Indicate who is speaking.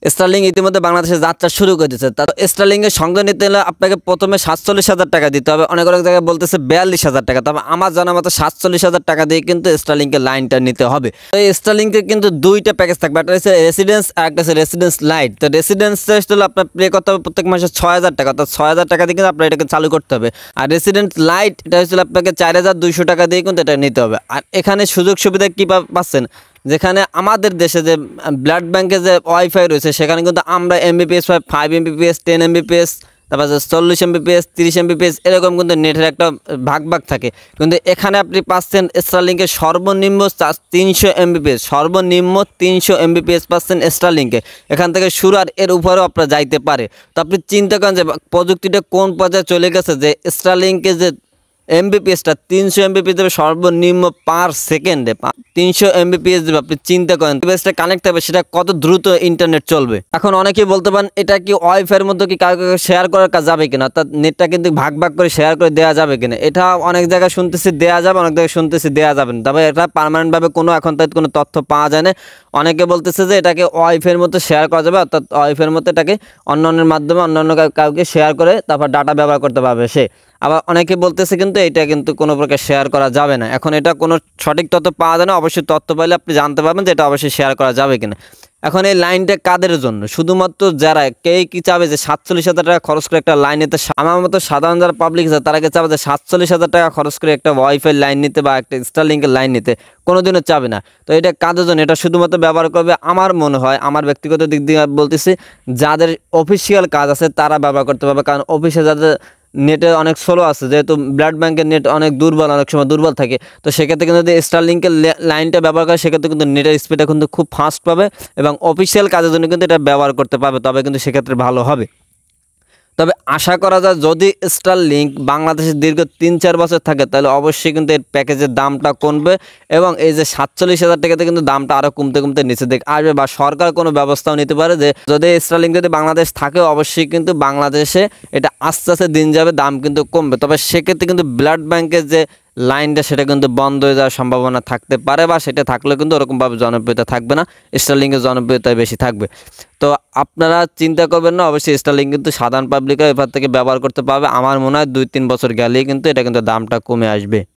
Speaker 1: Starling ইতিমধ্যে বাংলাদেশে যাত্রা শুরু করে দিয়েছে। তা স্টারলিং এর সংযোগ নিতে হলে আপনাকে প্রথমে 47,000 টাকা দিতে হবে। অনেক জায়গায় বলতেছে 42,000 টাকা। তবে আমার জানা মতো 47,000 টাকা দিয়ে কিন্তু স্টারলিং এর লাইনটা নিতে হবে। তো এই স্টারলিং এর কিন্তু দুইটা প্যাকেজ থাকবে, একটা হচ্ছে রেসিডেন্স আর একটা হচ্ছে রেসিডেন্স লাইট। তো রেসিডেন্স হলে আপনার পে করতে হবে প্রত্যেক মাসে 6,000 টাকা, অর্থাৎ 6,000 টাকা দিয়ে কিন্তু আপনার এটাকে চালু করতে হবে। আর রেসিডেন্স লাইট এটা হচ্ছে আপনাকে 4,200 টাকা দিয়ে কিন্তু এটা নিতে হবে। আর এখানে সুযোগ সুবিধা কী পাচ্ছেন, যেখানে আমাদের দেশে যে ব্লাড ব্যাংকে যে ওয়াইফাই রয়েছে সেখানে কিন্তু আমরা এমবিপিএস 5 এমবিপিএস 10 এমবিপিএস তারপর 40 এমবিপিএস 30 এমবিপিএস এরকম কিন্তু নেটের একটা ভাগ থাকে। কিন্তু এখানে আপনি পাচ্ছেন স্টারলিংকের সর্বনিম্ন 300 এমবিপিএস, সর্বনিম্ন 300 এমবিপিএস পাচ্ছেন স্টারলিংকে। এখান থেকে শুরু, আর এর উপরেও আপনার যাইতে পারে। তো আপনি চিন্তা করেন যে প্রযুক্তিটা কোন পর্যায়ে চলে গেছে, যে স্টারলিংকে যে এমবিপিএসটা 300 এমবিপিএস দেবে সর্বনিম্ন পার সেকেন্ডে, 300 এমবিপিএস দেবে। আপনি চিন্তা করেন ডিভাইসটা কানেক্ট হবে সেটা কত দ্রুত ইন্টারনেট চলবে। এখন অনেকেই বলতে পারেন এটা কি ওয়াইফাইয়ের মধ্যে কি কাউকে শেয়ার করা যাবে কিনা, অর্থাৎ নেটটা কিন্তু ভাগ করে শেয়ার করে দেওয়া যাবে কিনা। এটা অনেক জায়গায় শুনতেছি দেওয়া যাবে, অনেক জায়গায় শুনতেছি দেওয়া যাবে না। তবে এটা পার্মানেন্টভাবে এখন তাই কোনো তথ্য পাওয়া যায় না। অনেকে বলতেছে যে এটাকে ওয়াইফাইয়ের মতো শেয়ার করা যাবে, অর্থাৎ ওয়াইফাইয়ের মতো এটাকে অন্যান্যের মাধ্যমে অন্যান্য কাউকে শেয়ার করে তারপর ডাটা ব্যবহার করতে পারবে সে। আবার অনেকে বলতেছে কিন্তু এটা কিন্তু কোনো প্রকার শেয়ার করা যাবে না। এখন এটা কোনো সঠিক তথ্য পাওয়া যায় না, অবশ্যই তথ্য পাইলে আপনি জানতে পারবেন যে এটা অবশ্যই শেয়ার করা যাবে কিনা। এখন এই লাইনটা কাদের জন্য, শুধুমাত্র যারা কি চাবে যে 47,000 টাকা খরচ করে একটা লাইন নিতে, আমার মতো সাধারণ যারা পাবলিক আছে তারা কি চাবে যে 47,000 টাকা খরচ করে একটা ওয়াইফাই লাইন নিতে বা একটা স্টারলিংকের লাইন নিতে, কোনোদিনও চাবে না। তো এটা কাদের জন্য, এটা শুধুমাত্র ব্যবহার করবে আমার মনে হয়, আমার ব্যক্তিগত দিক দিয়ে বলতেছি, যাদের অফিসিয়াল কাজ আছে তারা ব্যবহার করতে পারবে। কারণ অফিসে যাদের নেটে অনেক স্লো আছে, যেহেতু ব্লাড ব্যাংকের নেট অনেক দুর্বল, অনেক সময় দুর্বল থাকে। তো সেক্ষেত্রে কিন্তু যদি স্টারলিংকের লাইনটা ব্যবহার করে সেক্ষেত্রে কিন্তু নেটের স্পিডটা কিন্তু খুব ফাস্ট পাবে এবং অফিসিয়াল কাজের জন্য কিন্তু এটা ব্যবহার করতে পারবে, তবে কিন্তু সেক্ষেত্রে ভালো হবে। তবে আশা করা যায় যদি স্টারলিংক বাংলাদেশে দীর্ঘ 3-4 বছর থাকে তাহলে অবশ্যই কিন্তু এর প্যাকেজের দামটা কমবে এবং এই যে 47,000 টাকাতে কিন্তু দামটা আরও কমতে নিচে দিকে আসবে, বা সরকার কোনো ব্যবস্থাও নিতে পারে যে যদি স্টারলিংক যদি বাংলাদেশ থাকে অবশ্যই কিন্তু বাংলাদেশে এটা আস্তে আস্তে দিন যাবে, দাম কিন্তু কমবে। তবে সেক্ষেত্রে কিন্তু ব্লাড ব্যাংকের যে লাইনটা সেটা কিন্তু বন্ধ হয়ে যাওয়ার সম্ভাবনা থাকতে পারে, বা সেটা থাকলে কিন্তু ওরকমভাবে জনপ্রিয়তা থাকবে না, স্টারলিংকের জনপ্রিয়তা বেশি থাকবে। তো আপনারা চিন্তা করবেন না, অবশ্যই স্টারলিংক কিন্তু সাধারণ পাবলিকরা এবার থেকে ব্যবহার করতে পারবে। আমার মনে হয় 2-3 বছর গেলেই কিন্তু এটা কিন্তু দামটা কমে আসবে।